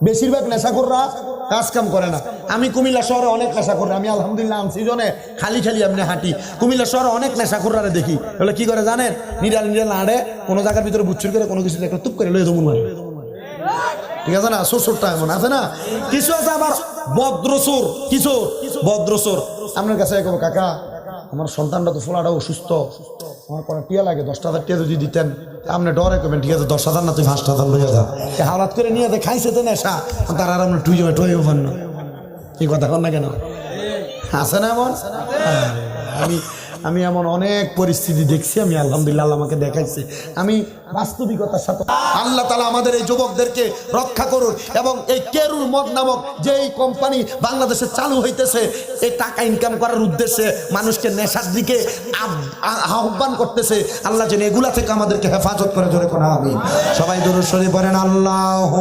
বেশিরভাগ নেশাখোররা কাজ কাম করে না। আমি কুমিল্লা শহরে অনেক নেশাখোররা, আমি আলহামদুলিল্লাহ সিজনে খালি এমনি হাঁটি, কুমিল্লা শহরে অনেক নেশাখোররা দেখি। বলে কি করে জানেন? নিরাল নিরাল আড়ে কোনো জায়গার ভিতরে বুচ্ছুর করে কোনো কিছু একটা তুপ করে লয়ে দমন মারে, ঠিক আছে না? ছোটটা এমন আছে না, কিছু আছে আবার ভদ্রসোর, কিছু ভদ্রসোর আপনার কাছে কব, কাকা আমার সন্তানটা তো ফোলাটা অসুস্থ, আমার কোনো টিয়া লাগে, 10,000 টিয়া যদি দিতেন, আপনি ডরে করবেন, ঠিক আছে 10,000 না তুই 5,000 লইয়া যা। হাওলাত করে নিয়ে খাইছে তো নেশা, তার আর আমরা টুই টুয়ে পান না, এই কথা কন না কেন? আছে না এমন? আমি এমন অনেক পরিস্থিতি দেখছি, আমি আলহামদুলিল্লাহ আল্লাহ আমাকে দেখাইছে। আমি বাস্তবিকতার সাথে আল্লাহ তাআলা আমাদের এই যুবকদেরকে রক্ষা করুন, এবং এই কেরুল মদ নামক যে এই কোম্পানি বাংলাদেশে চালু হইতেছে, এই টাকা ইনকাম করার উদ্দেশ্যে মানুষকে নেশার দিকে আহ্বান করতেছে, আল্লাহ যেন এগুলা থেকে আমাদেরকে হেফাজত করে। জোরে কোন আমিন। সবাই দরুদ শরীফ পড়েন। আল্লাহ